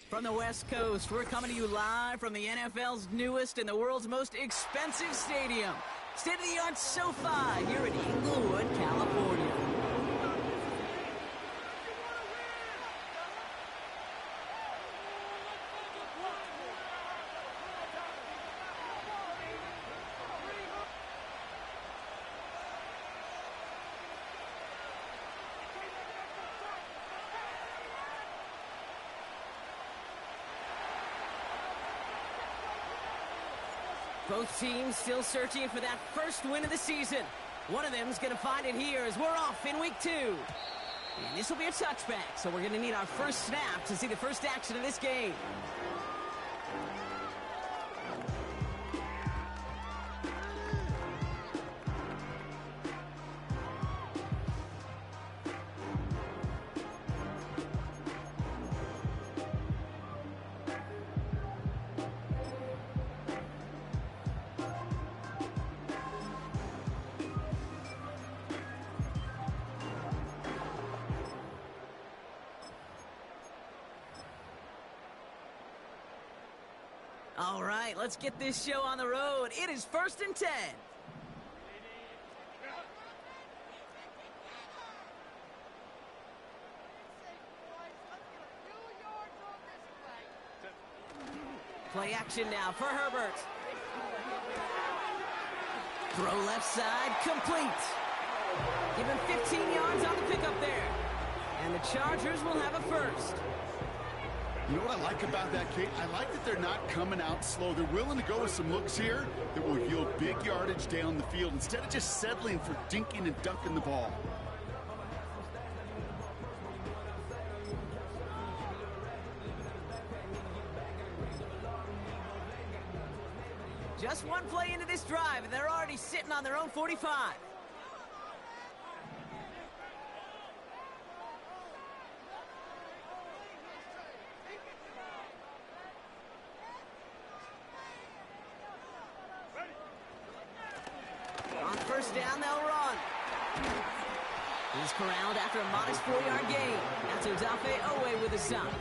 From the West Coast, we're coming to you live from the NFL's newest and the world's most expensive stadium. State-of-the-art SoFi here in Inglewood, California. Both teams still searching for that first win of the season. One of them's going to find it here as we're off in week 2. And this will be a touchback, so we're going to need our first snap to see the first action of this game. All right, let's get this show on the road. It is 1st and 10. Play action now for Herbert. Throw left side, complete. Give him 15 yards on the pickup there. And the Chargers will have a first. You know what I like about that, Kate? I like that they're not coming out slow. They're willing to go with some looks here that will yield big yardage down the field instead of just settling for dinking and dunking the ball. Just one play into this drive, and they're already sitting on their own 45. On first down, they'll run. He's corralled after a modest 4-yard gain. That's Odafe Owe with a stop.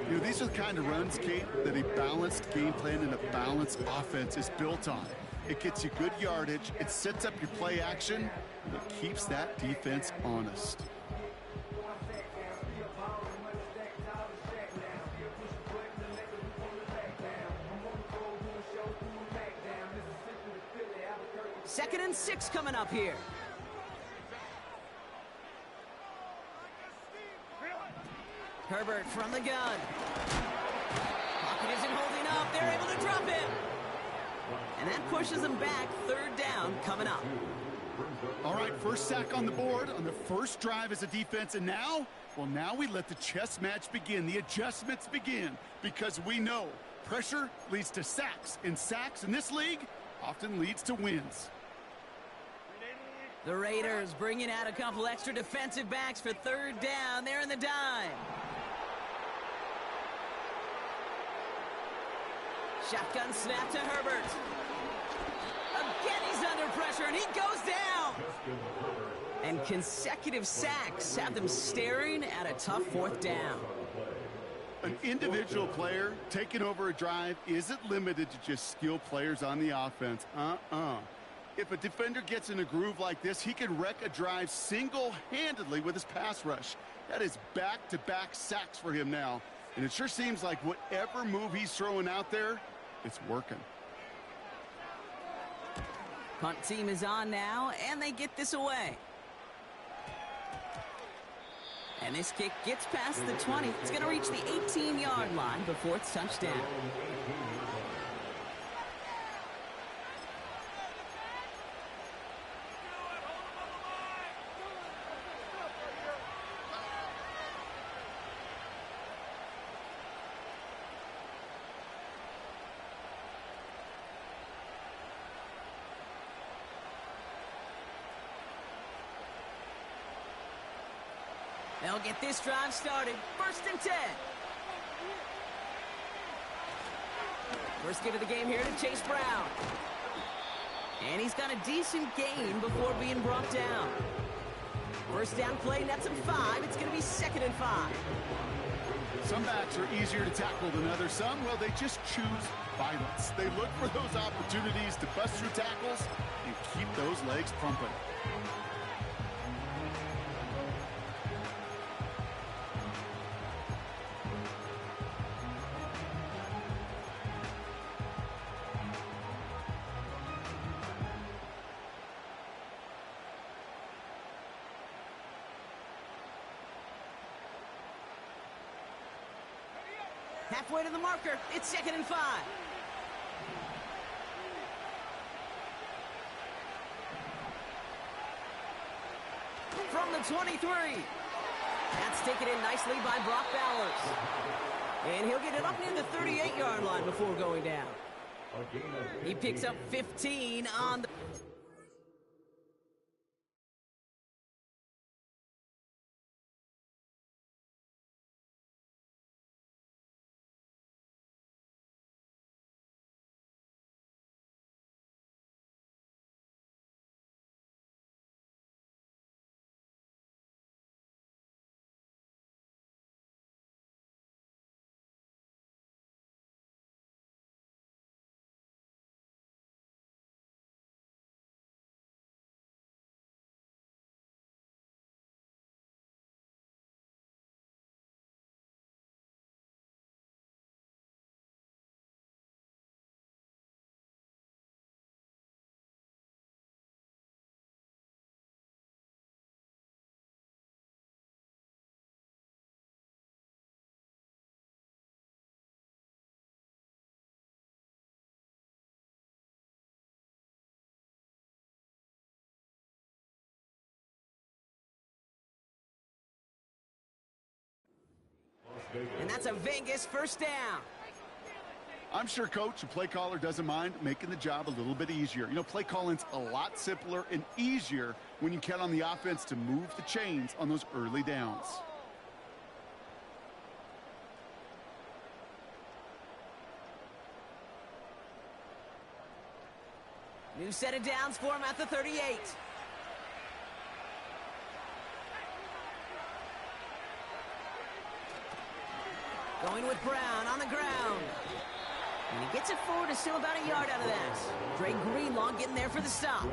You know, these are the kind of runs, Kate, that a balanced game plan and a balanced offense is built on. It gets you good yardage, it sets up your play action, and it keeps that defense honest. Second and 6 coming up here. Herbert from the gun. Pocket isn't holding up. They're able to drop him. And that pushes them back. 3rd down coming up. All right, first sack on the board on the first drive as a defense. And now, well, now we let the chess match begin. The adjustments begin because we know pressure leads to sacks. And sacks in this league often leads to wins. The Raiders bringing out a couple extra defensive backs for 3rd down. They're in the dime. Shotgun snap to Herbert. Again, he's under pressure, and he goes down. And consecutive sacks have them staring at a tough 4th down. An individual player taking over a drive isn't limited to just skilled players on the offense. If a defender gets in a groove like this, he can wreck a drive single-handedly with his pass rush. That is back-to-back sacks for him now. And it sure seems like whatever move he's throwing out there, it's working. Punt team is on now, and they get this away. And this kick gets past the 20. It's going to reach the 18-yard line before it's touchdown. They'll get this drive started. 1st and 10. First get of the game here to Chase Brown. And he's got a decent gain before being brought down. First down play, nets him 5. It's going to be 2nd and 5. Some backs are easier to tackle than others. Some, well, they just choose violence. They look for those opportunities to bust through tackles and keep those legs pumping. Halfway to the marker. It's 2nd and 5. From the 23. That's taken in nicely by Brock Bowers. And he'll get it up near the 38-yard line before going down. He picks up 15 on the... And that's a Vegas first down. I'm sure coach and play caller doesn't mind making the job a little bit easier. You know, play calling's a lot simpler and easier when you count on the offense to move the chains on those early downs. New set of downs for him at the 38. Going with Brown on the ground. And he gets it forward to still about a yard out of that. Dre Greenlaw getting there for the stop.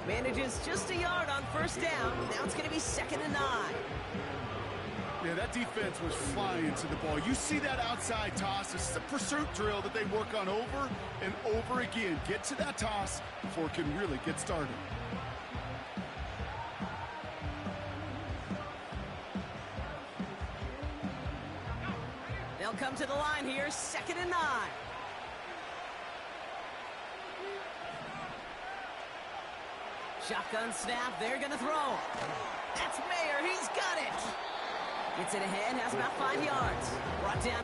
Manages just a yard on first down. Now it's going to be 2nd and 9. Yeah, that defense was flying to the ball. You see that outside toss. This is a pursuit drill that they work on over and over again. Get to that toss before it can really get started. They'll come to the line here, 2nd and 9. Shotgun snap, they're going to throw. That's Mayer, he's got it. Gets it ahead, has about 5 yards. Brought down.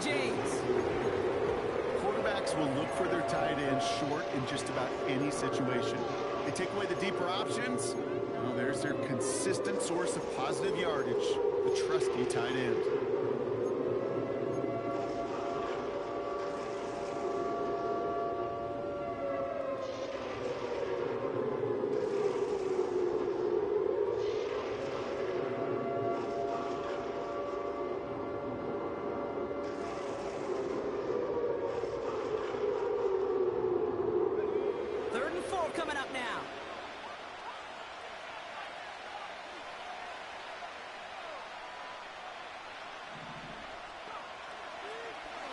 James. Quarterbacks will look for their tight end short in just about any situation. They take away the deeper options. Well, there's their consistent source of positive yardage, the trusty tight end.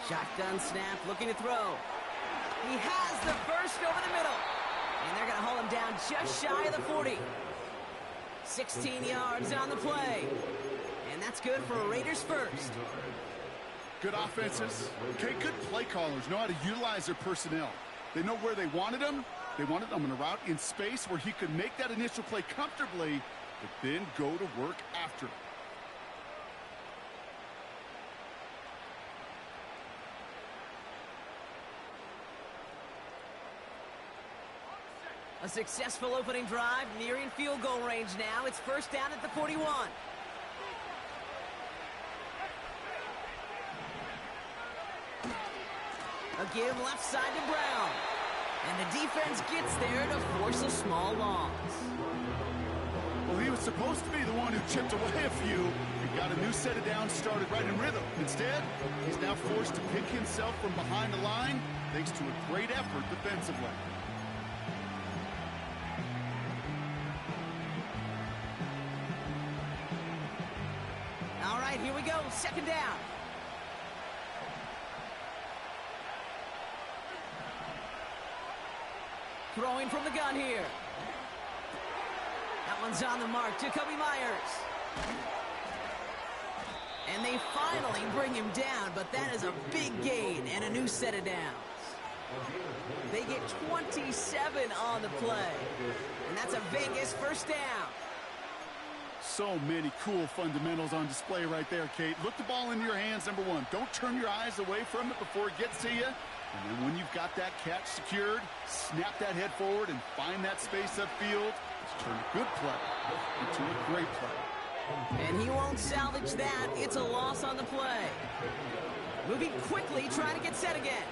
Shotgun snap, looking to throw. He has the burst over the middle. And they're going to hold him down just shy of the 40. 16 yards on the play. And that's good for a Raiders first. Good offenses. Okay, good play callers know how to utilize their personnel. They know where they wanted them. They wanted them in a route in space where he could make that initial play comfortably, but then go to work after it. A successful opening drive, nearing field goal range now. It's first down at the 41. A give left side to Brown. And the defense gets there to force a small loss. Well, he was supposed to be the one who chipped away a few and got a new set of downs started right in rhythm. Instead, he's now forced to pick himself from behind the line thanks to a great effort defensively. All right, here we go. Second down. Throwing from the gun here. That one's on the mark. Jakobi Meyers. And they finally bring him down, but that is a big gain and a new set of downs. They get 27 on the play. And that's a Vegas first down. So many cool fundamentals on display right there, Kate. Look the ball into your hands, number one. Don't turn your eyes away from it before it gets to you. And then when you've got that catch secured, snap that head forward and find that space upfield. It's turned a good play into a great play. And he won't salvage that. It's a loss on the play. Moving quickly, trying to get set again.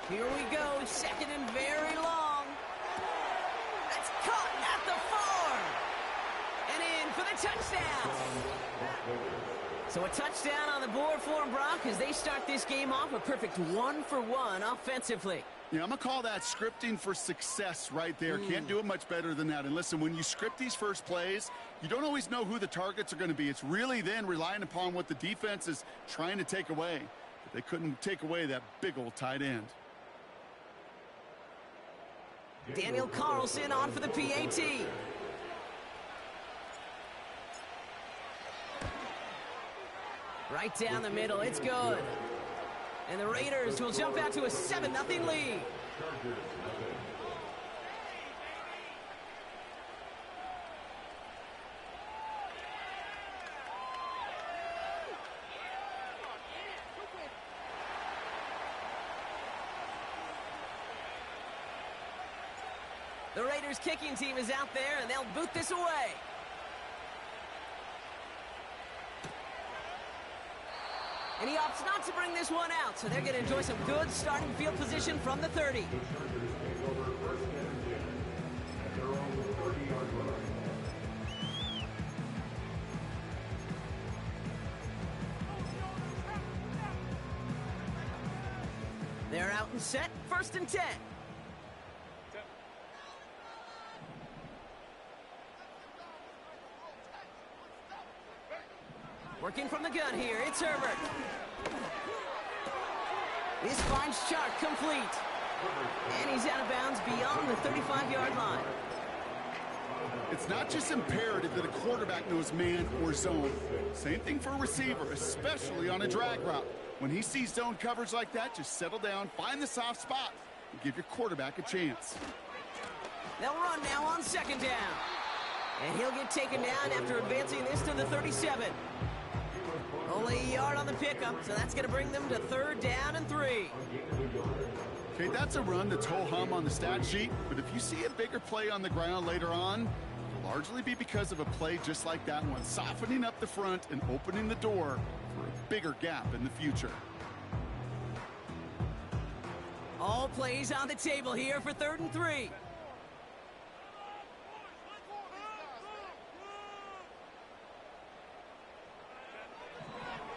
Here we go, second and very long. That's caught at the 4. And in for the touchdown. So a touchdown on the board for them, Brock, as they start this game off a perfect 1-for-1 offensively. Yeah, I'm going to call that scripting for success right there. Can't do it much better than that. And listen, when you script these first plays, you don't always know who the targets are going to be. It's really then relying upon what the defense is trying to take away. But they couldn't take away that big old tight end. Daniel Carlson on for the PAT. Right down the middle, it's good. And the Raiders will jump out to a 7-0 lead. The Raiders kicking team is out there, and they'll boot this away. And he opts not to bring this one out, so they're going to enjoy some good starting field position from the 30. They're out and set, 1st and 10. Working from the gun here, it's Herbert. This finds Chark complete. And he's out of bounds beyond the 35-yard line. It's not just imperative that a quarterback knows man or zone. Same thing for a receiver, especially on a drag route. When he sees zone coverage like that, just settle down, find the soft spot, and give your quarterback a chance. They'll run now on 2nd down. And he'll get taken down after advancing this to the 37. Only a yard on the pickup, so that's going to bring them to 3rd down and 3. Okay, that's a run that's ho-hum on the stat sheet, but if you see a bigger play on the ground later on, it'll largely be because of a play just like that one, softening up the front and opening the door for a bigger gap in the future. All plays on the table here for 3rd and 3.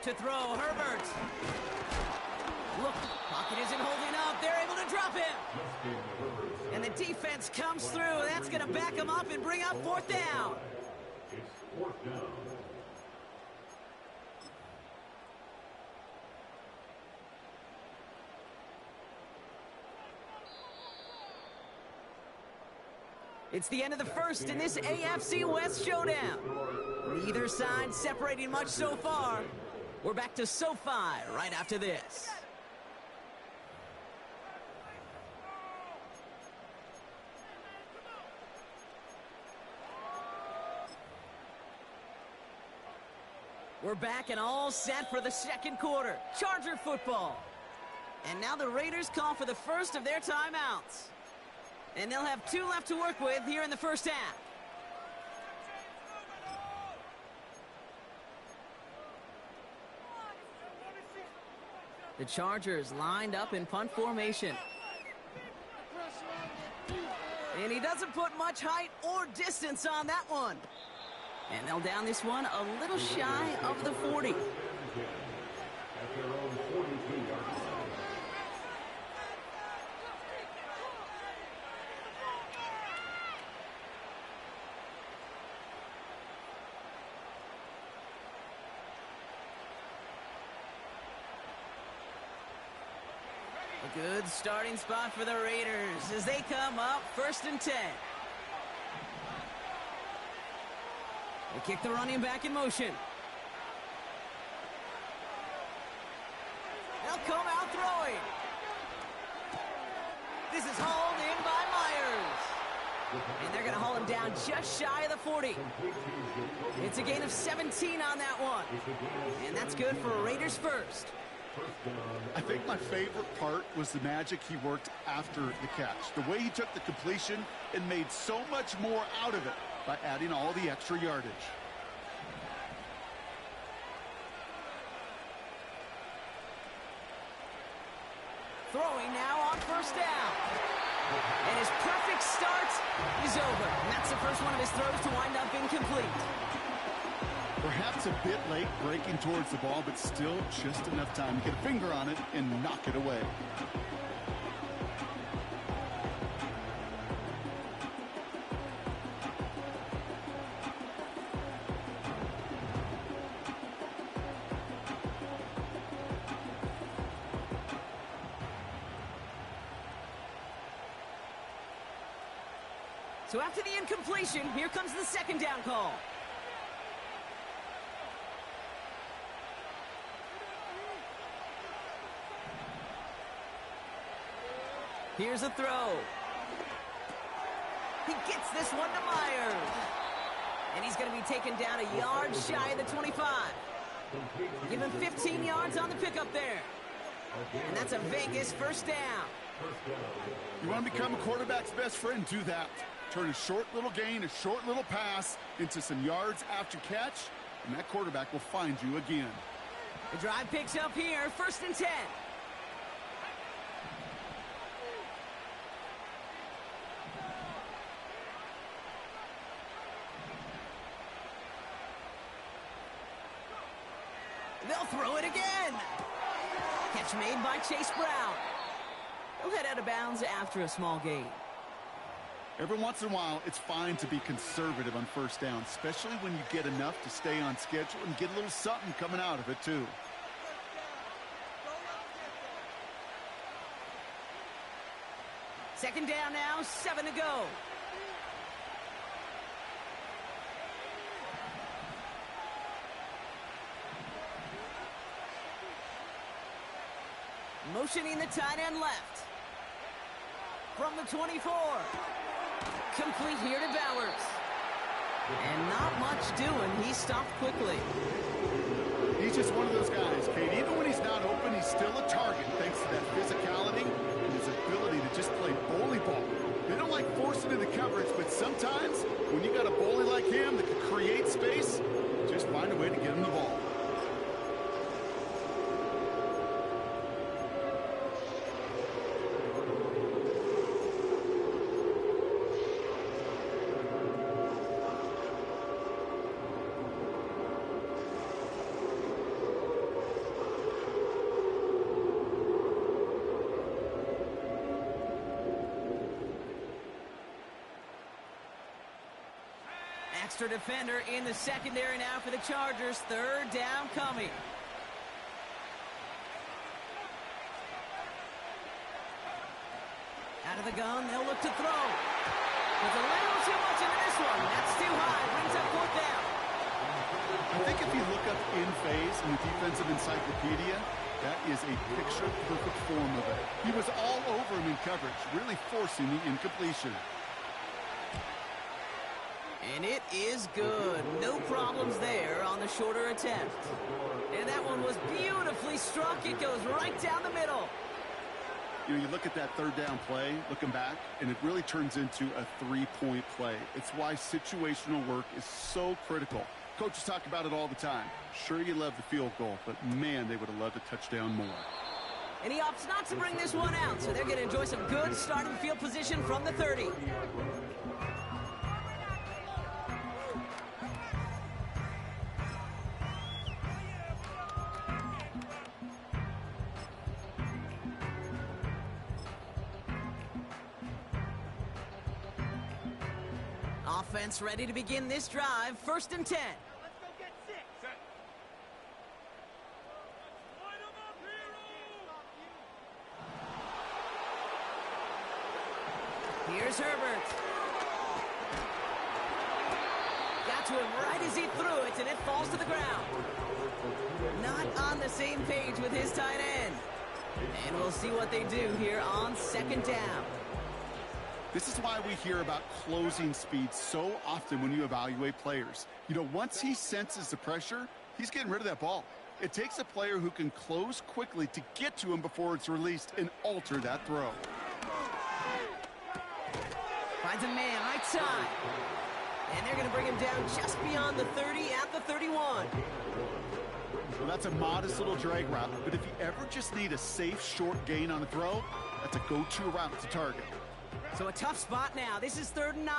To throw, Herbert. Look, pocket isn't holding up. They're able to drop him. And the defense comes through. That's going to back him up and bring up fourth down. It's fourth down. It's the end of the first in this AFC West showdown. Neither side separating much so far. We're back to SoFi right after this. We're back and all set for the second quarter. Charger football. And now the Raiders call for the first of their timeouts. And they'll have 2 left to work with here in the first half. The Chargers lined up in punt formation. And he doesn't put much height or distance on that one. And they'll down this one a little shy of the 40. At their own 43-yard line. A good starting spot for the Raiders as they come up first and 10. They kick the running back in motion. They'll come out throwing. This is hauled in by Myers. And they're going to haul him down just shy of the 40. It's a gain of 17 on that one. And that's good for Raiders first. I think my favorite part was the magic he worked after the catch. The way he took the completion and made so much more out of it by adding all the extra yardage. Throwing now on first down. And his perfect start is over. And that's the first one of his throws to wind up incomplete. Perhaps a bit late breaking towards the ball, but still just enough time to get a finger on it and knock it away. So after the incompletion, here comes the second down call. Here's a throw. He gets this one to Myers. And he's going to be taken down a yard shy of the 25. Give him 15 yards on the pickup there. And that's a Vegas first down. You want to become a quarterback's best friend, do that. Turn a short little gain, a short little pass into some yards after catch, and that quarterback will find you again. The drive picks up here, first and 10. They'll throw it again. Catch made by Chase Brown. He'll head out of bounds after a small gain. Every once in a while, it's fine to be conservative on first down, especially when you get enough to stay on schedule and get a little something coming out of it, too. Second down now, 7 to go. Motioning the tight end left. From the 24. Complete here to Bowers. And not much doing. He stopped quickly. He's just one of those guys, Kate. Even when he's not open, he's still a target thanks to that physicality and his ability to just play bully ball. They don't like forcing into coverage, but sometimes when you got a bully like him that can create space, just find a way to get him the ball. Extra defender in the secondary now for the Chargers. Third down coming. Out of the gun, they'll look to throw. With a little too much into this one. That's too high. Brings up fourth down. I think if you look up in phase in the defensive encyclopedia, that is a picture-perfect form of it. He was all over him in coverage, really forcing the incompletion. And it is good. No problems there on the shorter attempt. And that one was beautifully struck. It goes right down the middle. You know, you look at that third down play, looking back, and it really turns into a three-point play. It's why situational work is so critical. Coaches talk about it all the time. Sure, you love the field goal, but man, they would have loved a touchdown more. And he opts not to bring this one out, so they're going to enjoy some good starting field position from the 30. Offense ready to begin this drive. 1st and 10. Let's go get 6. Here's Herbert. Got to him right as he threw it, and it falls to the ground. Not on the same page with his tight end. And we'll see what they do here on 2nd down. This is why we hear about closing speed so often when you evaluate players. You know, once he senses the pressure, he's getting rid of that ball. It takes a player who can close quickly to get to him before it's released and alter that throw. Finds a man right side. And they're going to bring him down just beyond the 30 at the 31. Well, that's a modest little drag route, but if you ever just need a safe, short gain on a throw, that's a go-to route to target. So a tough spot now. This is 3rd and 9.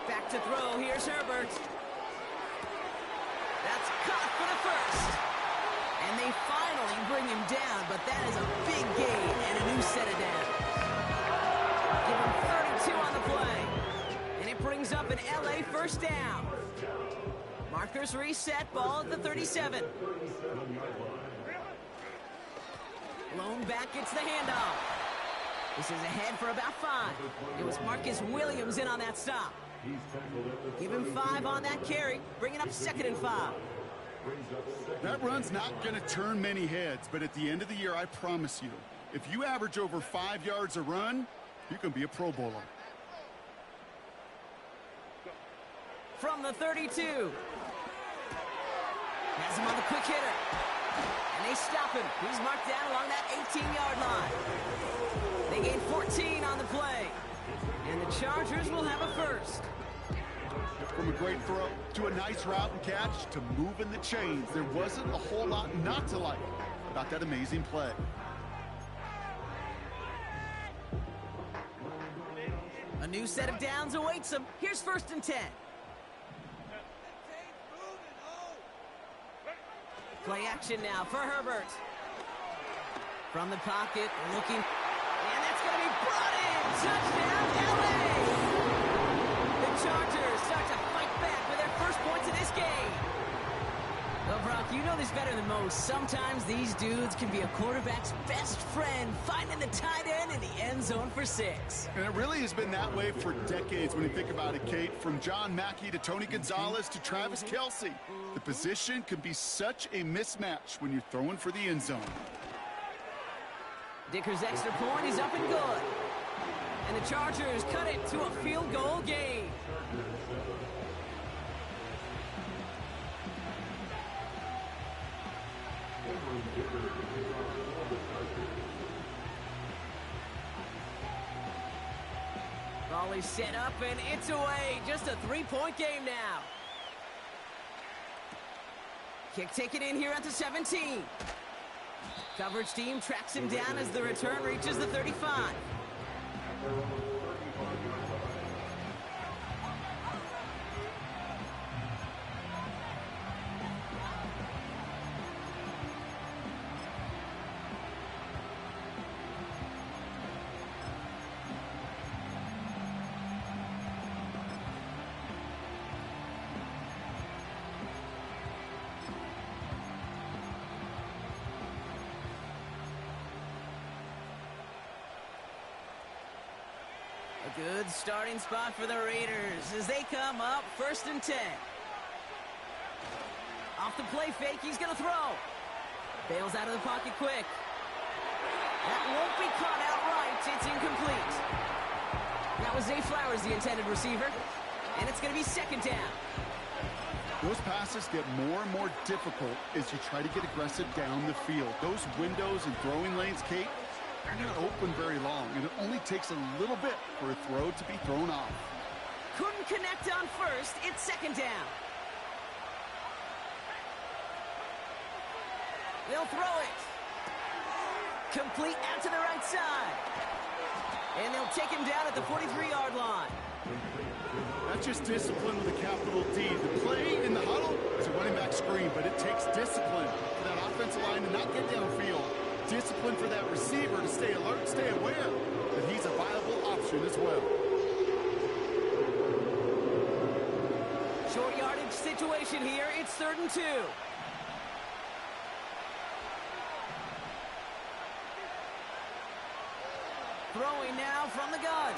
Back to throw. Here's Herbert. That's caught for the first. And they finally bring him down, but that is a big gain and a new set of downs. Give him 32 on the play. And it brings up an LA 1st down. Markers reset, ball at the 37. Lone back gets the handoff. This is ahead for about 5. It was Marcus Williams in on that stop. Give him 5 on that carry, bringing up 2nd and 5. That run's not going to turn many heads, but at the end of the year, I promise you, if you average over 5 yards a run, you can be a Pro Bowler. From the 32. Has him on the quick hitter. And they stop him. He's marked down along that 18-yard line. They gain 14 on the play. And the Chargers will have a first. From a great throw to a nice route and catch to moving the chains, there wasn't a whole lot not to like about that amazing play. A new set of downs awaits them. Here's 1st and 10. Play action now for Herbert. From the pocket, looking. And that's going to be brought in. Touchdown, LA! The Chargers start to fight back with their first points in this game. Well, Brock, you know this better than most. Sometimes these dudes can be a quarterback's best friend, finding the tight end in the end zone for 6. And it really has been that way for decades when you think about it, Kate. From John Mackey to Tony Gonzalez to Travis Kelce. The position can be such a mismatch when you're throwing for the end zone. Dicker's extra point is up and good. And the Chargers cut it to a field goal game. Ball is set up and it's away. Just a 3-point game now. Kick taken in here at the 17. Coverage team tracks him down as the return reaches the 35. Good starting spot for the Raiders as they come up 1st and 10. Off the play fake, he's going to throw. Bails out of the pocket quick. That won't be caught outright. It's incomplete. That was Zay Flowers, the intended receiver. And it's going to be 2nd down. Those passes get more and more difficult as you try to get aggressive down the field. Those windows and throwing lanes, Kate, they're not open very long, and it only takes a little bit for a throw to be thrown off. Couldn't connect on 1st. It's 2nd down. They'll throw it. Complete out to the right side. And they'll take him down at the 43-yard line. That's just discipline with a capital D. The play in the huddle is a running back screen, but it takes discipline for that offensive line to not get downfield. Discipline for that receiver to stay alert, stay aware that he's a viable option as well. Short yardage situation here. It's 3rd and 2. Throwing now from the gun.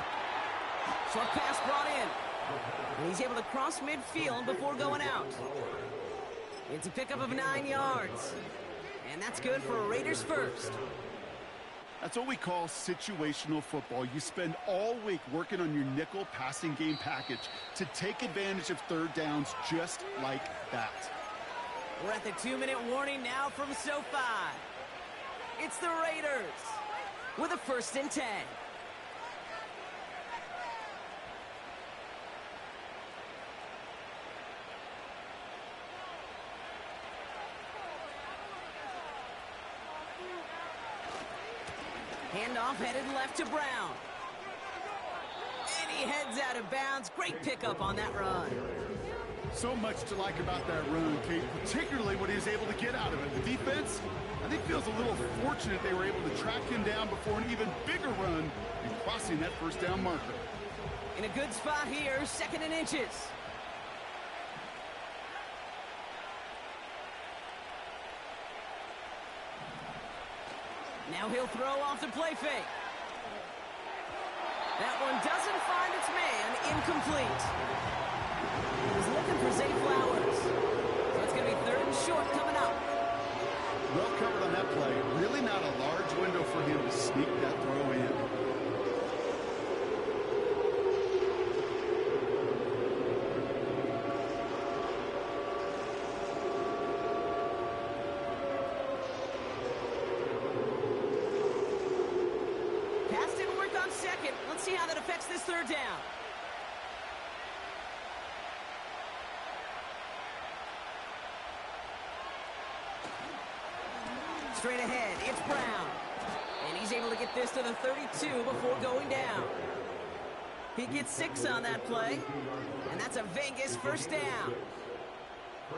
Short pass brought in. And he's able to cross midfield before going out. It's a pickup of 9 yards. And that's good for a Raiders first. That's what we call situational football. You spend all week working on your nickel passing game package to take advantage of 3rd downs just like that. We're at the 2-minute warning now from SoFi. It's the Raiders with a 1st and 10. Handoff headed left to Brown. And he heads out of bounds. Great pickup on that run. So much to like about that run, Kate, particularly what he was able to get out of it. The defense, I think, feels a little fortunate they were able to track him down before an even bigger run and crossing that 1st down marker. In a good spot here, 2nd and inches. Now he'll throw off the play fake. That one doesn't find its man. Incomplete. He was looking for Zay Flowers. So it's going to be 3rd and short coming up. Well covered on that play. Really not a large window for him to sneak that throw in. Pass didn't work on 2nd. Let's see how that affects this 3rd down. Straight ahead, it's Brown. And he's able to get this to the 32 before going down. He gets 6 on that play. And that's a Vegas 1st down.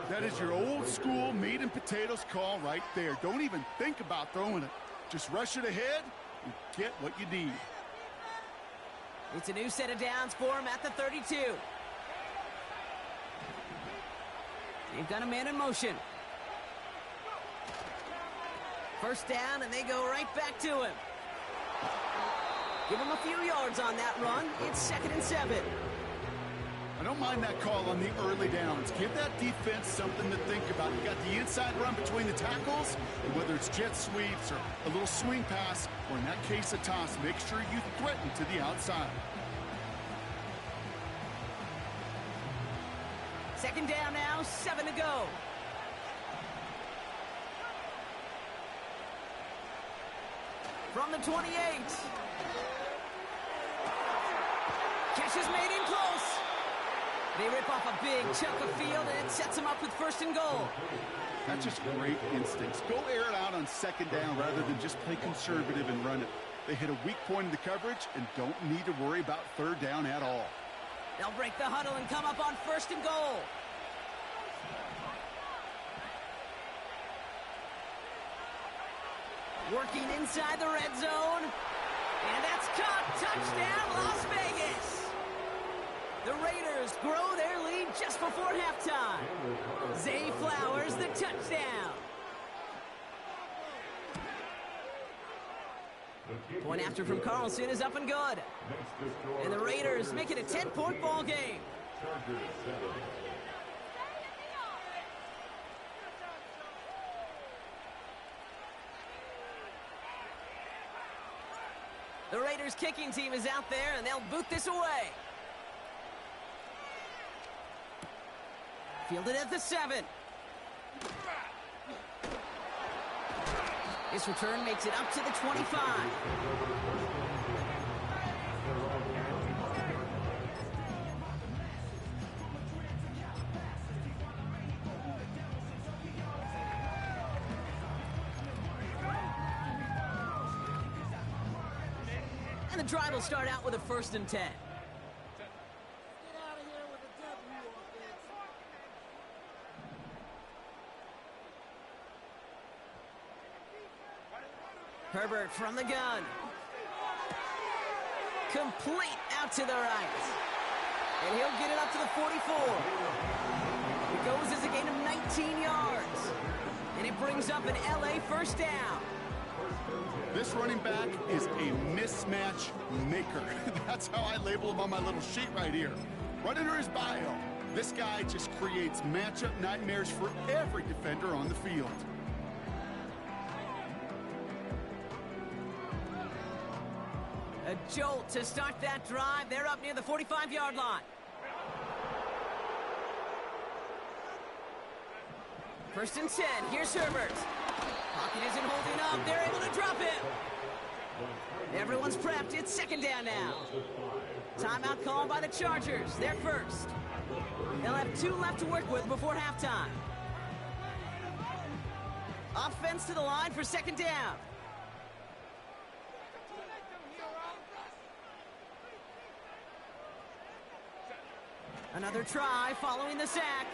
That is your old school meat and potatoes call right there. Don't even think about throwing it. Just rush it ahead and get what you need. It's a new set of downs for him at the 32. They've got a man in motion. 1st down, and they go right back to him. Give him a few yards on that run. It's 2nd and 7. I don't mind that call on the early downs. Give that defense something to think about. You got the inside run between the tackles, and whether it's jet sweeps or a little swing pass, or in that case a toss, make sure you threaten to the outside. 2nd down now, 7 to go. From the 28. Catch is made in close. They rip off a big chunk of field, and it sets them up with 1st and goal. That's just great instincts. Go air it out on 2nd down rather than just play conservative and run it. They hit a weak point in the coverage and don't need to worry about 3rd down at all. They'll break the huddle and come up on 1st and goal. Working inside the red zone. And that's caught. Touchdown, Las Vegas. The Raiders grow their lead just before halftime. Zay Flowers, the touchdown. Point after from Carlson is up and good. And the Raiders make it a 10-point ball game. The Raiders kicking team is out there, and they'll boot this away. Fielded at the 7. This return makes it up to the 25. And the drive will start out with a 1st and 10. Herbert from the gun. Complete out to the right. And he'll get it up to the 44. It goes as a gain of 19 yards. And it brings up an LA first down. This running back is a mismatch maker. That's how I label him on my little sheet right here. Right under his bio, this guy just creates matchup nightmares for every defender on the field. A jolt to start that drive. They're up near the 45-yard line. 1st and 10. Here's Herbert. Pocket isn't holding up. They're able to drop him. Everyone's prepped. It's 2nd down now. Timeout called by the Chargers. They're first. They'll have 2 left to work with before halftime. Offense to the line for 2nd down. Another try following the sack.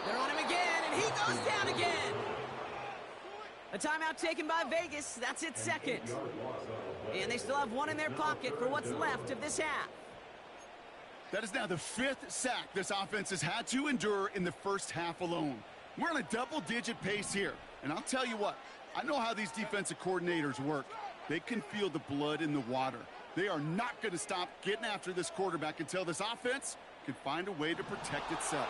They're on him again, and he goes down again. A timeout taken by Vegas. That's its 2nd. And they still have 1 in their pocket for what's left of this half. That is now the 5th sack this offense has had to endure in the first half alone. We're on a double-digit pace here. And I'll tell you what, I know how these defensive coordinators work. They can feel the blood in the water. They are not going to stop getting after this quarterback until this offense can find a way to protect itself.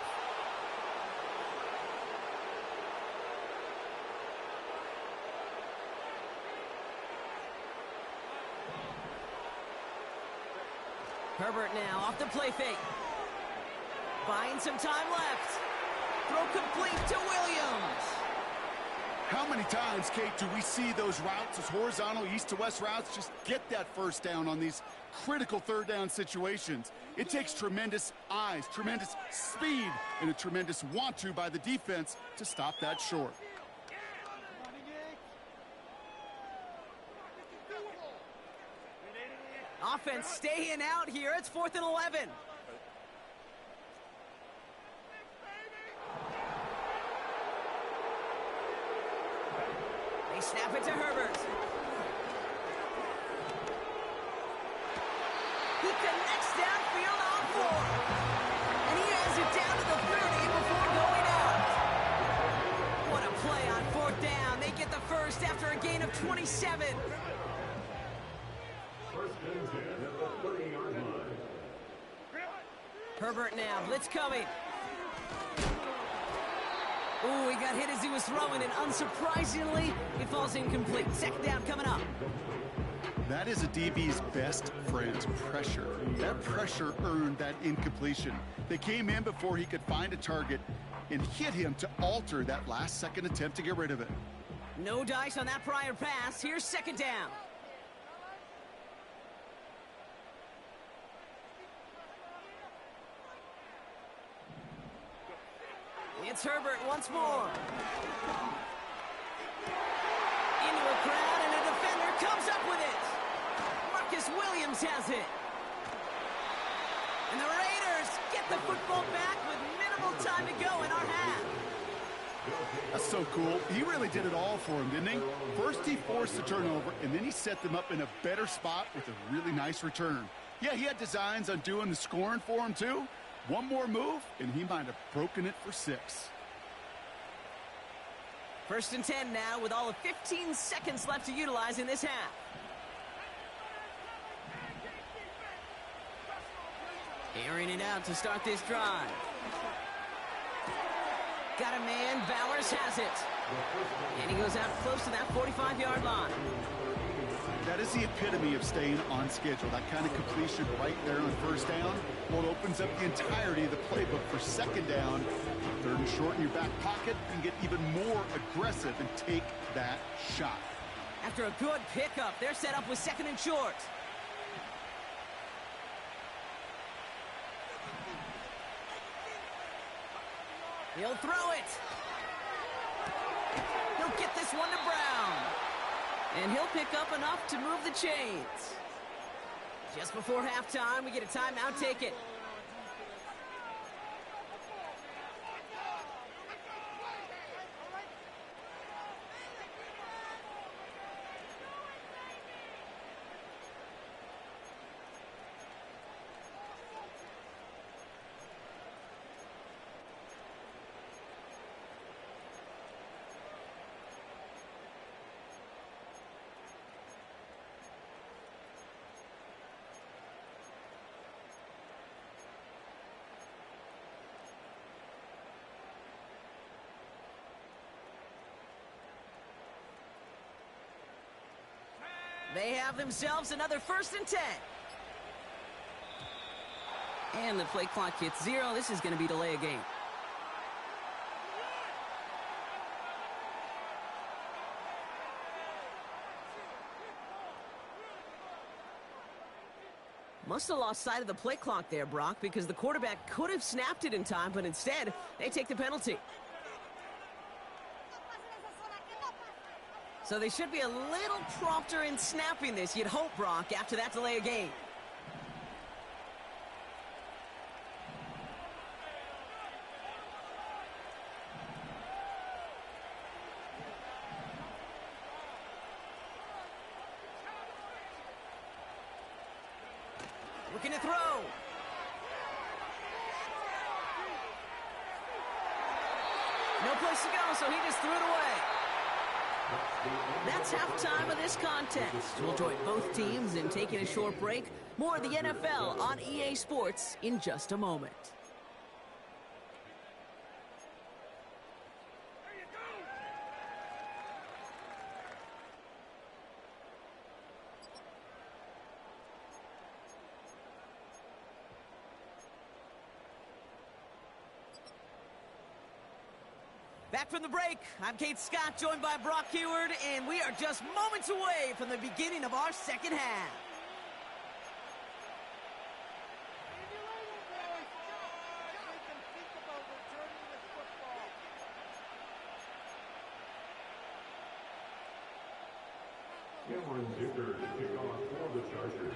Herbert now off the play fake. Buying some time left. Throw complete to Williams. How many times, Kate, do we see those routes, those horizontal east-to-west routes, just get that first down on these critical 3rd down situations? It takes tremendous eyes, tremendous speed, and a tremendous want-to by the defense to stop that short. Offense staying out here. It's 4th and 11. They snap it to Herbert. He connects downfield on 4. And he has it down to the 30 before going out. What a play on 4th down. They get the first after a gain of 27. Herbert now, blitz coming. Ooh, he got hit as he was throwing, and unsurprisingly, he falls incomplete. 2nd down coming up. That is a DB's best friend, pressure. That pressure earned that incompletion. They came in before he could find a target and hit him to alter that last-second attempt to get rid of it. No dice on that prior pass. Here's 2nd down. It's Herbert once more. Into a crowd, and a defender comes up with it. Marcus Williams has it. And the Raiders get the football back with minimal time to go in our half. That's so cool. He really did it all for him, didn't he? First he forced the turnover, and then he set them up in a better spot with a really nice return. Yeah, he had designs on doing the scoring for him, too. One more move, and he might have broken it for 6. First and 10 now with all of 15 seconds left to utilize in this half. Airing it out to start this drive. Got a man, Bowers has it. And he goes out close to that 45-yard line. That is the epitome of staying on schedule. That kind of completion right there on first down. Well, it opens up the entirety of the playbook for second down. Third and short in your back pocket. You can get even more aggressive and take that shot. After a good pickup, they're set up with second and short. He'll throw it. He'll get this one to Brown. And he'll pick up enough to move the chains. Just before halftime, we get a timeout. Take it. They have themselves another first and 10. And the play clock hits 0. This is going to be delay a game. Must have lost sight of the play clock there, Brock, because the quarterback could have snapped it in time, but instead, they take the penalty. So they should be a little prompter in snapping this, you'd hope, Brock, after that delay of game. Looking to throw. No place to go, so he just threw it away. That's halftime of this contest. We'll join both teams in taking a short break. More of the NFL on EA Sports in just a moment. Back from the break, I'm Kate Scott, joined by Brock Huard, and we are just moments away from the beginning of our second half. Cameron Dicker to kick off for the Chargers.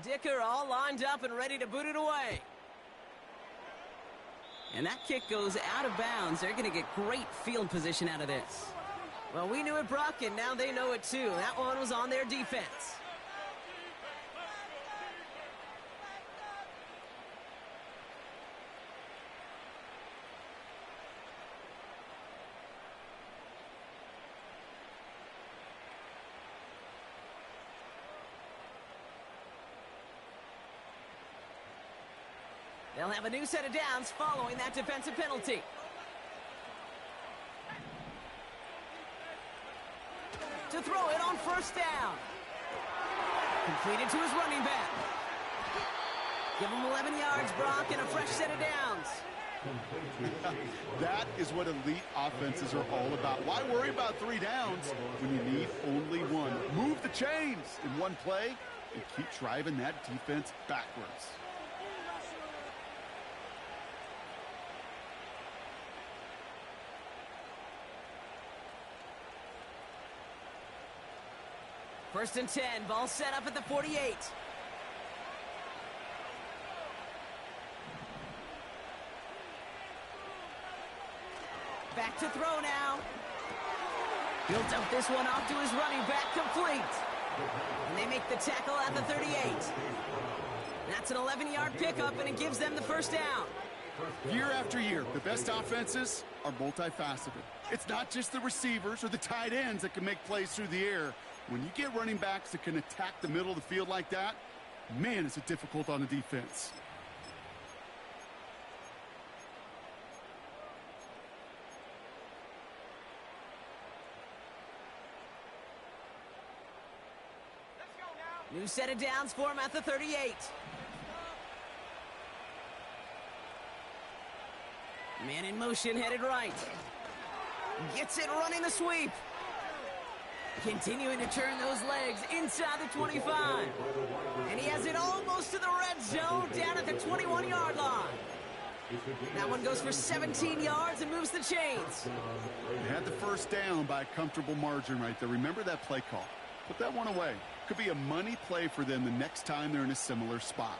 Dicker all lined up and ready to boot it away. And that kick goes out of bounds. They're going to get great field position out of this. Well, we knew it, Brock, and now they know it too. That one was on their defense. They'll have a new set of downs following that defensive penalty. To throw it on first down. Completed to his running back. Give him 11 yards, Brock, and a fresh set of downs. That is what elite offenses are all about. Why worry about 3 downs when you need only one? Move the chains in one play and keep driving that defense backwards. First and 10, ball set up at the 48. Back to throw now. He'll dump this one off to his running back, complete. And they make the tackle at the 38. That's an 11-yard pickup, and it gives them the first down. Year after year, the best offenses are multifaceted. It's not just the receivers or the tight ends that can make plays through the air. When you get running backs that can attack the middle of the field like that, man, is it difficult on the defense. New set of downs for him at the 38. Man in motion, headed right. Gets it running the sweep. Continuing to turn those legs inside the 25. And he has it almost to the red zone, down at the 21-yard line. That one goes for 17 yards and moves the chains. They had the first down by a comfortable margin right there. Remember that play call. Put that one away. Could be a money play for them the next time they're in a similar spot.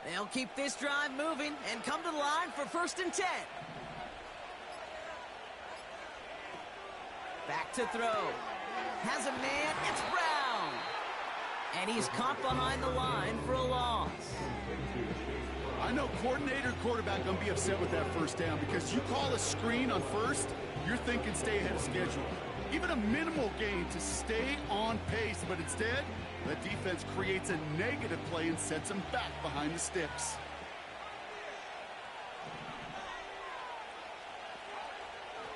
They'll keep this drive moving and come to the line for 1st and 10. Back to throw. Has a man. It's Brown. And he's caught behind the line for a loss. I know coordinator quarterback going to be upset with that first down because you call a screen on first, you're thinking stay ahead of schedule. Even a minimal gain to stay on pace, but instead, the defense creates a negative play and sets them back behind the sticks.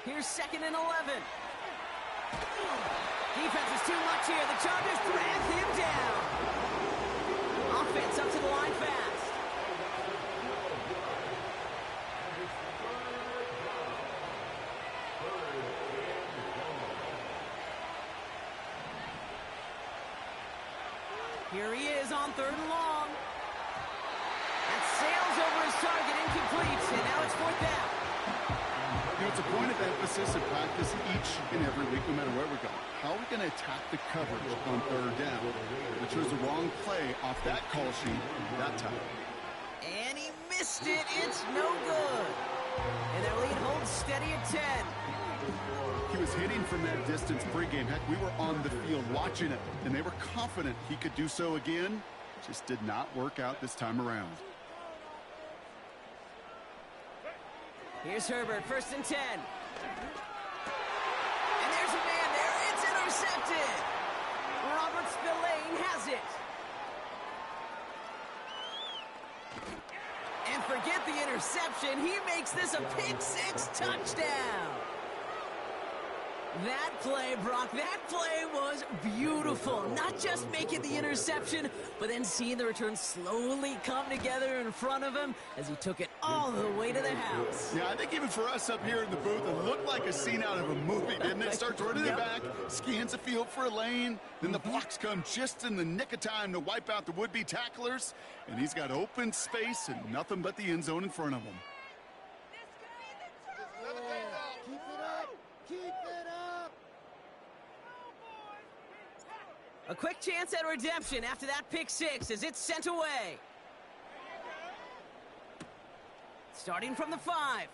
Here's 2nd and 11. Defense is too much here. The Chargers drag him down. Offense up to the line fast. Here he is on 3rd and long. That sails over his target, incomplete, and now it's 4th down. You know, it's a point of emphasis in practice each and every week, no matter where we're going. How are we going to attack the coverage on 3rd down? We chose the wrong play off that call sheet that time. And he missed it. It's no good. And their lead holds steady at 10. He was hitting from that distance pregame. Heck, we were on the field watching it, and they were confident he could do so again. Just did not work out this time around. Here's Herbert, 1st and 10. And there's a man there. It's intercepted. Robert Spillane has it. And forget the interception. He makes this a pick-6 touchdown. That play, Brock, that play was beautiful. Not just making the interception, but then seeing the return slowly come together in front of him as he took it all the way to the house. Yeah, I think even for us up here in the booth, it looked like a scene out of a movie, didn't it? Starts running it back, scans the field for a lane, then the blocks come just in the nick of time to wipe out the would-be tacklers, and he's got open space and nothing but the end zone in front of him. Keep it up! Keep it up! A quick chance at redemption after that pick-6 as it's sent away. Starting from the 5.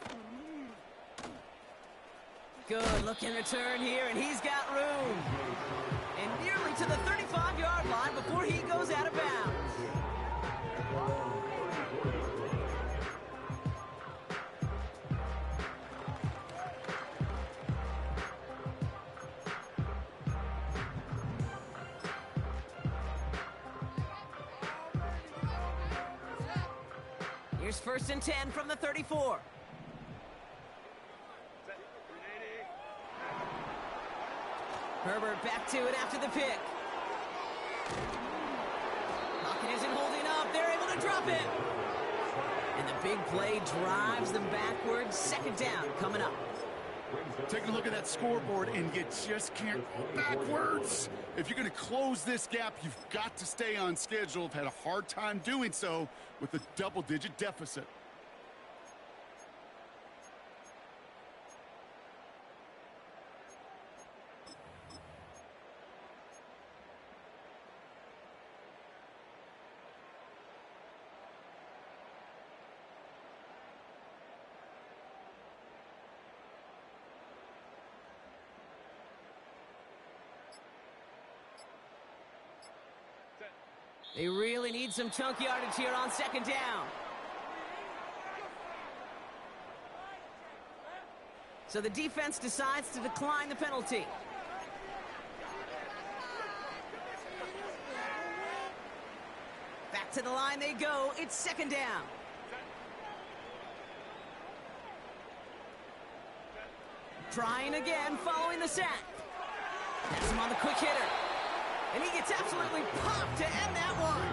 Good looking return here, and he's got room. And nearly to the 35-yard line before he goes out of bounds. Here's 1st and 10 from the 34. Herbert back to it after the pick. Pocket isn't holding up. They're able to drop it. And the big play drives them backwards. 2nd down coming up. Taking a look at that scoreboard, and you just can't go backwards. If you're going to close this gap, you've got to stay on schedule. I've had a hard time doing so with a double-digit deficit. They really need some chunk yardage here on second down. So the defense decides to decline the penalty. Back to the line they go. It's second down. Trying again following the sack. That's him on the quick hitter. And he gets absolutely popped to end that one.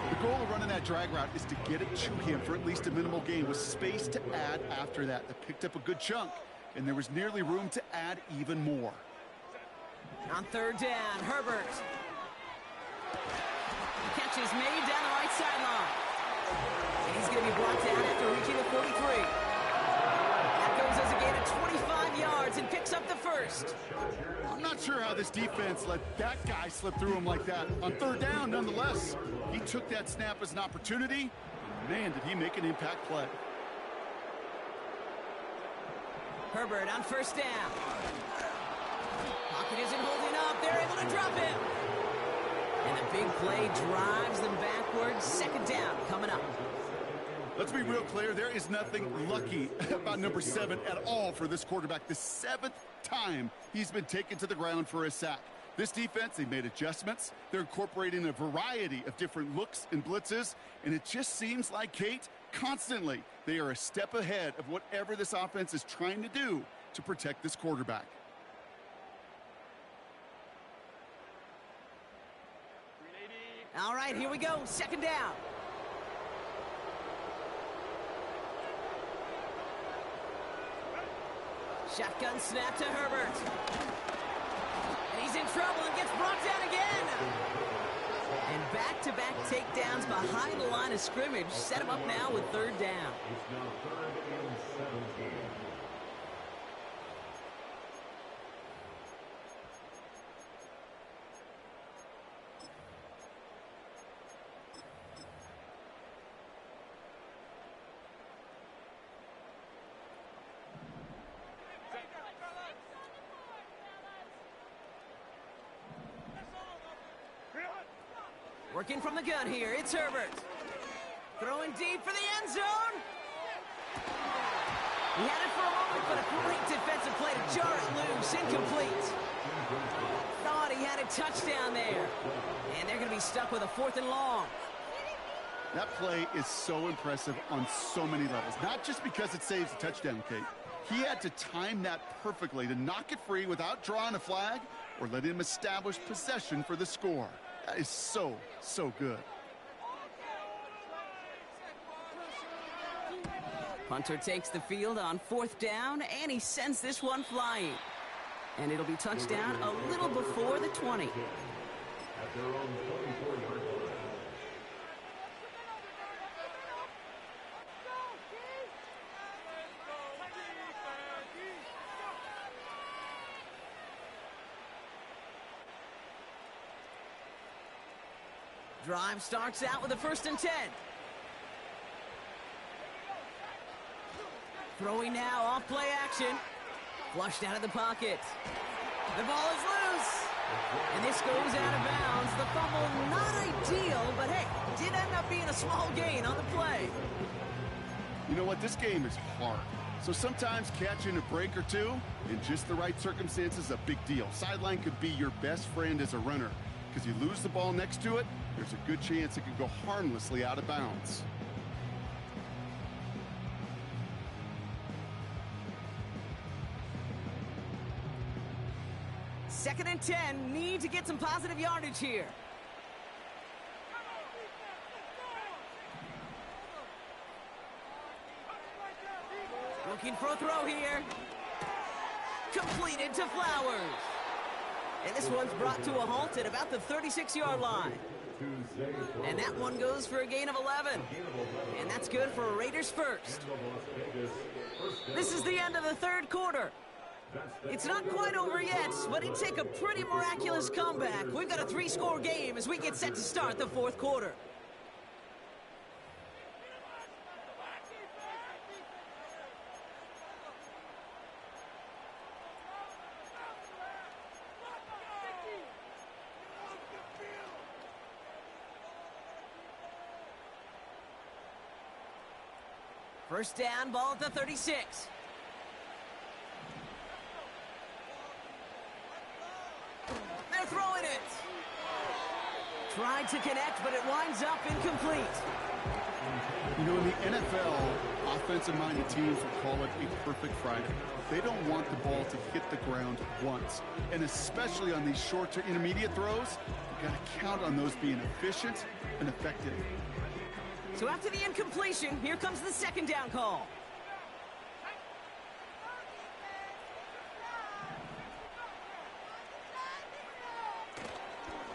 The goal of running that drag route is to get it to him for at least a minimal gain with space to add after that. They picked up a good chunk, and there was nearly room to add even more. On third down, Herbert. The catch is made down the right sideline. And he's going to be brought down after reaching the 43. That goes as a gain of 25 yards and picks up the first. I'm not sure how this defense let that guy slip through him like that. On third down, nonetheless, he took that snap as an opportunity. And man, did he make an impact play. Herbert on first down. Pocket isn't holding up. They're able to drop him. And the big play drives them backwards. Second down coming up. Let's be real clear. There is nothing lucky about number 7 at all for this quarterback. The 7th time he's been taken to the ground for a sack. This defense, they made adjustments. They're incorporating a variety of different looks and blitzes. And it just seems like, Kate, constantly they are a step ahead of whatever this offense is trying to do to protect this quarterback. All right, here we go. Second down. Shotgun snap to Herbert. And he's in trouble and gets brought down again. And back-to-back takedowns behind the line of scrimmage set him up now with third down. It's now 3rd and 17. Working from the gun here, it's Herbert. Throwing deep for the end zone. He had it for a moment, but a great defensive play to jar it loose. Incomplete. Thought he had a touchdown there. And they're going to be stuck with a 4th and long. That play is so impressive on so many levels. Not just because it saves a touchdown, Kate. He had to time that perfectly to knock it free without drawing a flag or let him establish possession for the score. That is so, so good. Punter takes the field on 4th down, and he sends this one flying. And it'll be touchdown a little before the 20. At their own 24-yard line. Drive starts out with a 1st and 10. Throwing now, off play action. Flushed out of the pocket. The ball is loose. And this goes out of bounds. The fumble not ideal, but hey, did end up being a small gain on the play. You know what? This game is hard. So sometimes catching a break or two in just the right circumstances is a big deal. Sideline could be your best friend as a runner, because you lose the ball next to it, there's a good chance it could go harmlessly out of bounds. Second and 10, need to get some positive yardage here. Looking for a throw here. Completed to Flowers. And this one's brought to a halt at about the 36-yard line. And that one goes for a gain of 11. And that's good for a Raiders first. This is the end of the 3rd quarter. It's not quite over yet, but it'd take a pretty miraculous comeback. We've got a 3-score game as we get set to start the 4th quarter. First down, ball at the 36. They're throwing it. Tried to connect, but it winds up incomplete. You know, in the NFL, offensive-minded teams will call it a perfect Friday. They don't want the ball to hit the ground once. And especially on these short to intermediate throws, you've got to count on those being efficient and effective. So after the incompletion, here comes the second down call.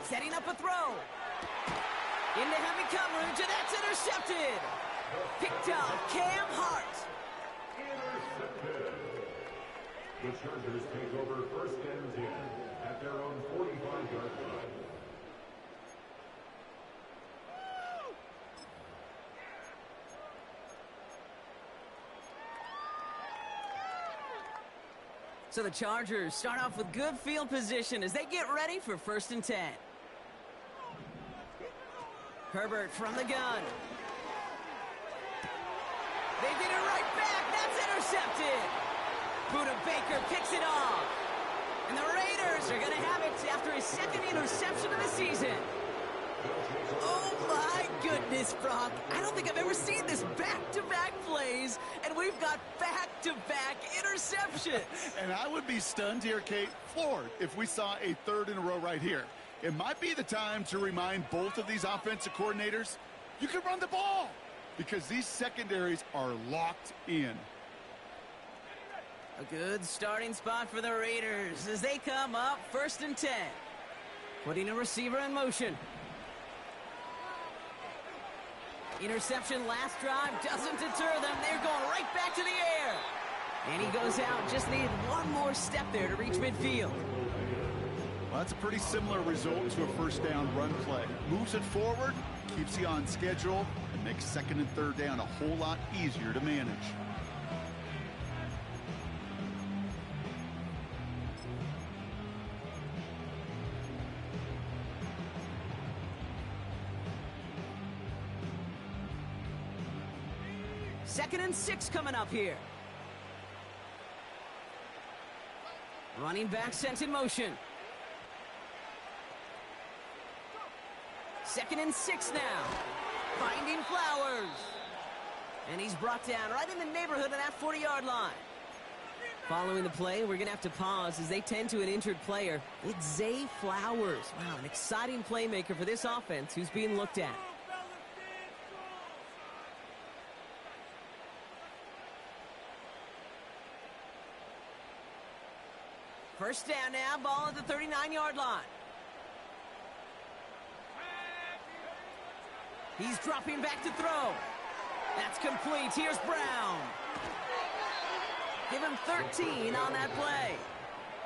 Setting up a throw. Into heavy coverage, and that's intercepted. Picked up Cam Hart. Intercepted. The Chargers take over first and 10 at their own 45-yard line. So the Chargers start off with good field position as they get ready for first and 10. Herbert from the gun. They get it right back. That's intercepted. Buda Baker picks it off. And the Raiders are going to have it after his second interception of the season. Oh, my goodness, Brock. I don't think I've ever seen this back-to-back plays, and we've got back-to-back interceptions. And I would be stunned here, Kate, floored, if we saw a third in a row right here. It might be the time to remind both of these offensive coordinators, you can run the ball, because these secondaries are locked in. A good starting spot for the Raiders as they come up first and 10. Putting a receiver in motion. Interception last drive doesn't deter them. They're going right back to the air. And he goes out. Just needed one more step there to reach midfield. Well, that's a pretty similar result to a first down run play. Moves it forward, keeps you on schedule, and makes second and third down a whole lot easier to manage. Second and 6 coming up here. Running back sent in motion. Second and 6 now. Finding Flowers. And he's brought down right in the neighborhood of that 40-yard line. Following the play, we're going to have to pause as they tend to an injured player. It's Zay Flowers. Wow, an exciting playmaker for this offense who's being looked at. First down now, ball at the 39-yard line. He's dropping back to throw. That's complete. Here's Brown. Give him 13 on that play.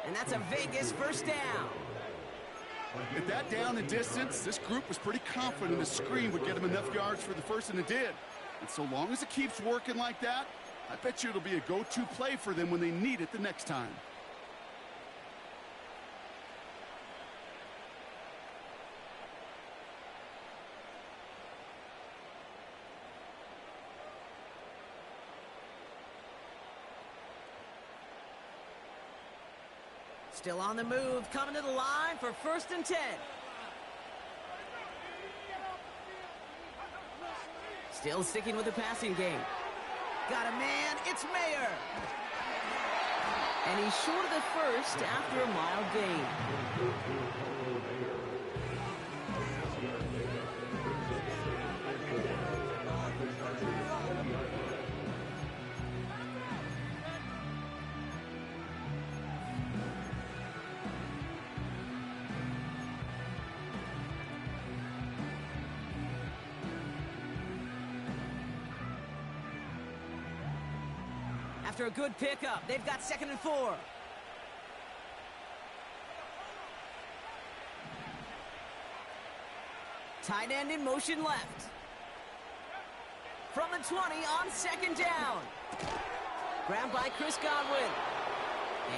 And that's a Vegas first down. At that down and distance, this group was pretty confident the screen would get them enough yards for the first, and it did. And so long as it keeps working like that, I bet you it'll be a go-to play for them when they need it the next time. Still on the move, coming to the line for first and 10. Still sticking with the passing game. Got a man, it's Mayer. And he's short of the first after a mild gain. After a good pickup, they've got second and 4. Tight end in motion left. From the 20 on second down. Grabbed by Chris Godwin.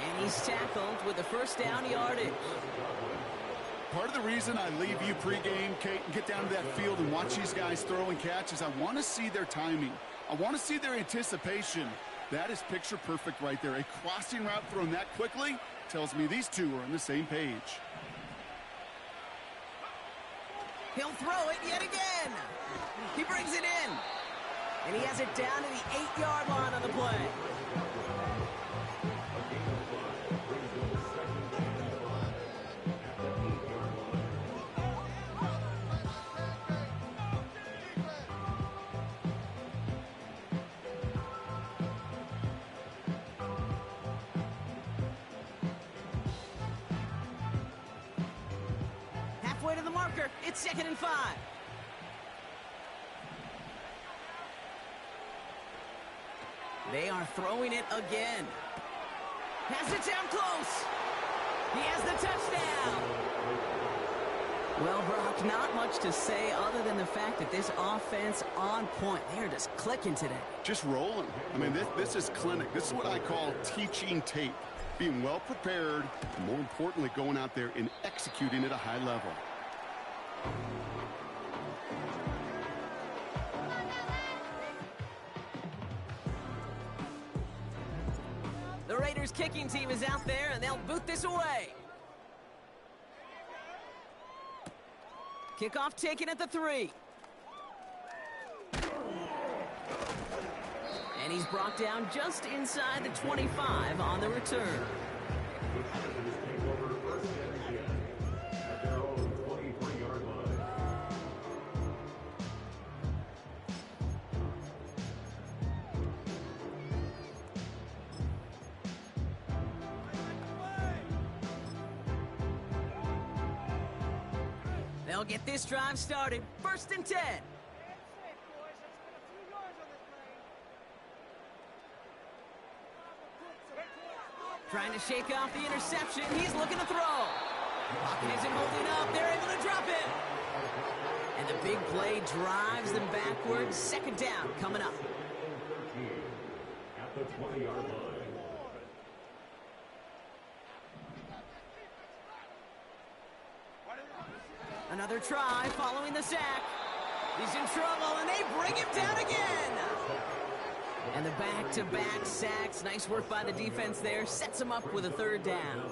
And he's tackled with the first down yardage. Part of the reason I leave you pregame, Kate, and get down to that field and watch these guys throw and catch is I want to see their timing. I want to see their anticipation. That is picture perfect right there. A crossing route thrown that quickly tells me these two are on the same page. He'll throw it yet again. He brings it in. And he has it down to the 8-yard line on the play. Halfway to the marker. It's 2nd and 5. They are throwing it again. Has it down close. He has the touchdown. Well, Brock, not much to say other than the fact that this offense on point. They are just clicking today. Just rolling. I mean, this is clinic. This is what I call teaching tape. Being well prepared, and more importantly, going out there and executing at a high level. The Raiders kicking team is out there, and they'll boot this away. Kickoff taken at the 3. And he's brought down just inside the 25 on the return. They'll get this drive started. 1st and 10. Trying to shake off the interception. He's looking to throw. Pocket isn't holding up. They're able to drop it. And the big play drives them backwards. 2nd down coming up. At the 20-yard line. Another try following the sack. He's in trouble, and they bring him down again. And the back-to-back sacks. Nice work by the defense there. Sets him up with a 3rd down.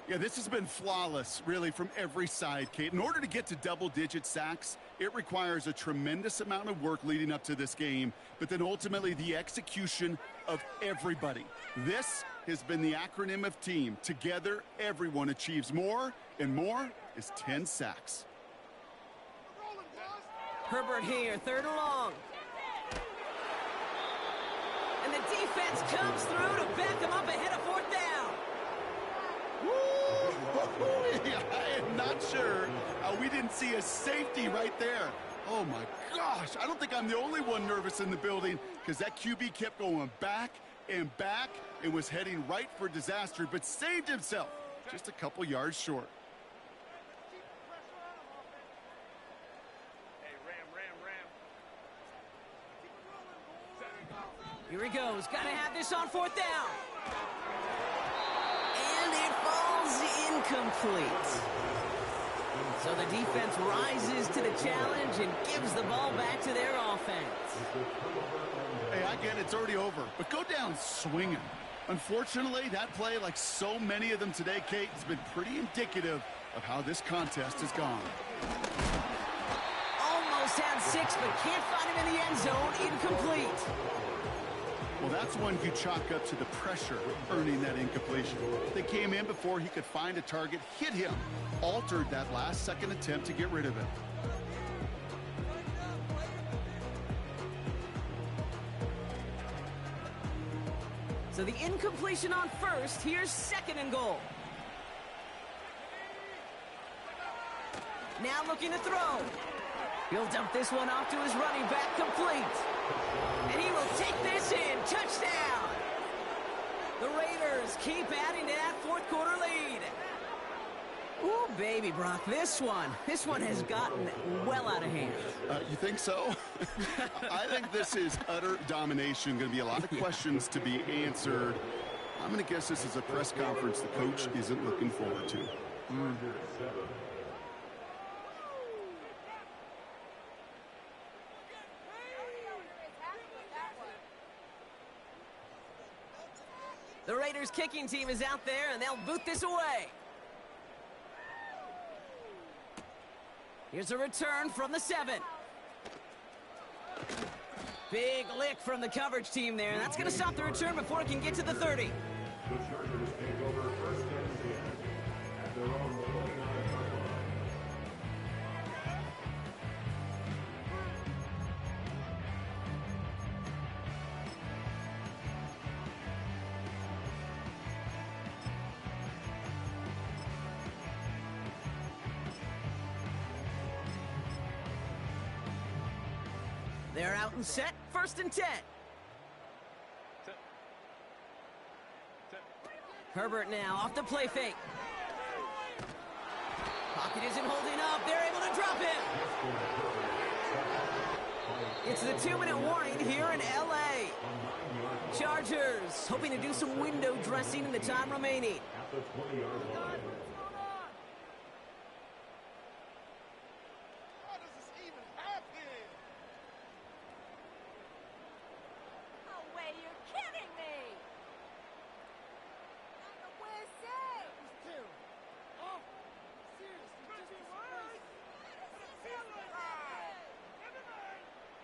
Yeah, this has been flawless, really, from every side, Kate. In order to get to double-digit sacks, it requires a tremendous amount of work leading up to this game, but then ultimately the execution of everybody. This has been the acronym of team. Together, everyone achieves more, and more is 10 sacks. Herbert here, 3rd and long. And the defense comes through to back him up ahead of 4th down. I am not sure we didn't see a safety right there. Oh, my gosh. I don't think I'm the only one nervous in the building because that QB kept going back and back and was heading right for disaster, but saved himself just a couple yards short. Here he goes. Got to have this on 4th down. And it falls incomplete. So the defense rises to the challenge and gives the ball back to their offense. Hey, I get it. It's already over. But go down swinging. Unfortunately, that play, like so many of them today, Kate, has been pretty indicative of how this contest has gone. Almost had 6, but can't find him in the end zone. Incomplete. Well, that's one you chalk up to the pressure earning that incompletion. They came in before he could find a target, hit him, altered that last-second attempt to get rid of it. So the incompletion on 1st. Here's 2nd and goal. Now looking to throw. He'll dump this one off to his running back, complete. And he will take this in. Touchdown! The Raiders keep adding to that 4th quarter lead. Ooh, baby, Brock, this one has gotten well out of hand. You think so? I think this is utter domination. Going to be a lot of questions to be answered. I'm going to guess this is a press conference the coach isn't looking forward to. The Raiders kicking team is out there, and they'll boot this away. Here's a return from the 7. Big lick from the coverage team there. That's going to stop the return before it can get to the 30. The Chargers take over first and 10 at their own 29-yard line. They're out and set. First and 10. Herbert now off the play fake. Pocket isn't holding up. They're able to drop him. It's the 2-minute warning here in L.A. Chargers hoping to do some window dressing in the time remaining. At the 20-yard line. How does this even happen? No way, you're kidding me! Where's Zay? It's terrible. Oh, seriously,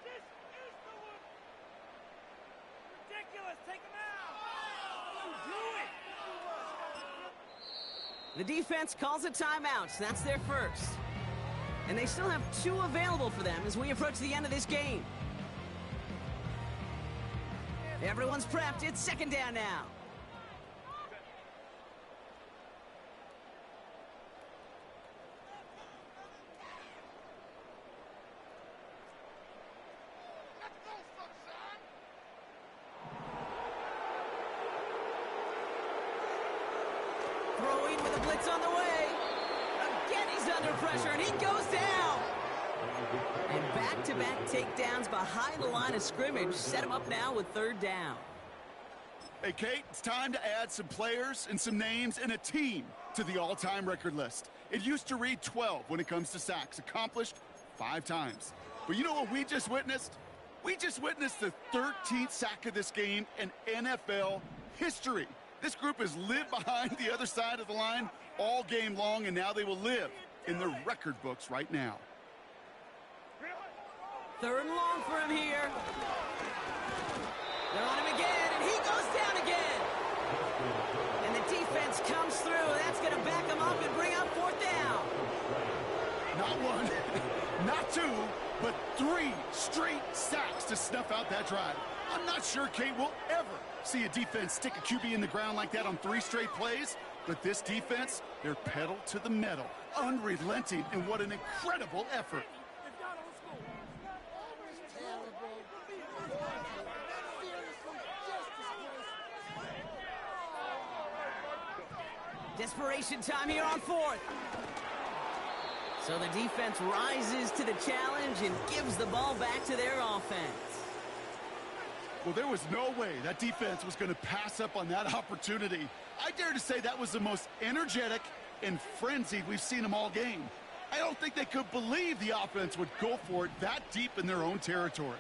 just disgrace. Ridiculous! Take him out! Do it! The defense calls a timeout. That's their first. And they still have 2 available for them as we approach the end of this game. Everyone's prepped. It's second down now. Let's go, sunshine. Throwing with a blitz on the way. Again, he's under pressure, and he goes down. And back-to-back takedowns behind the line of scrimmage set him up now with third down. Hey, Kate, it's time to add some players and some names and a team to the all-time record list. It used to read 12 when it comes to sacks, accomplished 5 times. But you know what we just witnessed? We just witnessed the 13th sack of this game in NFL history. This group has lived behind the other side of the line all game long, and now they will live in the record books right now. Third and long for him here. They're on him again, and he goes down again. And the defense comes through. That's going to back him up and bring up fourth down. Not 1, not 2, but 3 straight sacks to snuff out that drive. I'm not sure Kate will ever see a defense stick a QB in the ground like that on 3 straight plays, but this defense, they're pedal to the metal, unrelenting, and what an incredible effort. Terrible. Seriously, just disgraceful. Desperation time here on fourth. So the defense rises to the challenge and gives the ball back to their offense. Well, there was no way that defense was going to pass up on that opportunity. I dare to say that was the most energetic and frenzied we've seen them all game. I don't think they could believe the offense would go for it that deep in their own territory.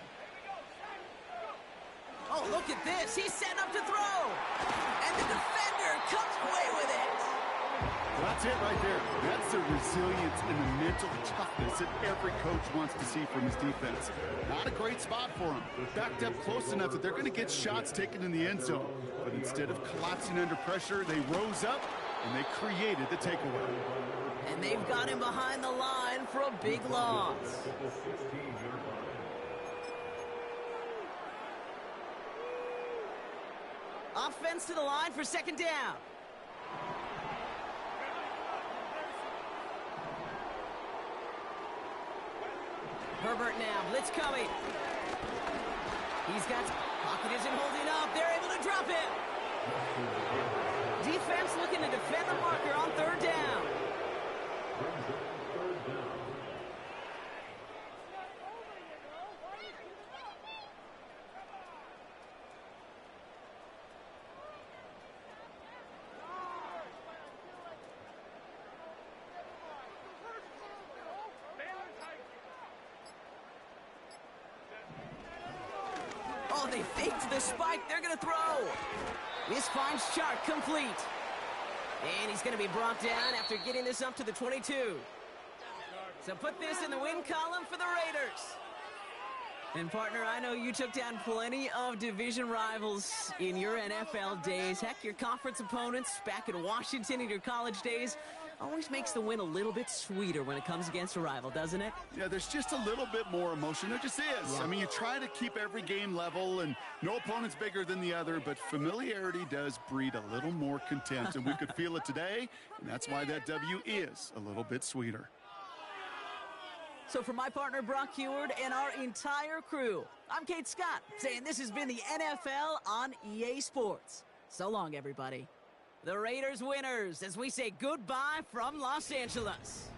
Oh, look at this. He's setting up to throw. And the defender comes away with it. Well, that's it right there. That's the resilience and the mental toughness that every coach wants to see from his defense. Not a great spot for him. Backed up close enough that they're going to get shots taken in the end zone. But instead of collapsing under pressure, they rose up and they created the takeaway. And they've got him behind the line for a big loss. At the 16-yard line. Offense to the line for second down. Herbert now, blitz coming. He's got, pocket isn't holding up. They're able to drop him. Defense looking to defend the marker on third down. Third down. they faked the spike. They're going to throw. This finds Chark complete. And he's going to be brought down after getting this up to the 22. So put this in the win column for the Raiders. And, partner, I know you took down plenty of division rivals in your NFL days. Heck, your conference opponents back in Washington in your college days always makes the win a little bit sweeter when it comes against a rival, doesn't it? Yeah, there's just a little bit more emotion. There just is. Yeah. I mean, you try to keep every game level, and no opponent's bigger than the other, but familiarity does breed a little more contempt, and we could feel it today, and that's why that W is a little bit sweeter. So for my partner, Brock Huard, and our entire crew, I'm Kate Scott, saying this has been the NFL on EA Sports. So long, everybody. The Raiders winners as we say goodbye from Los Angeles.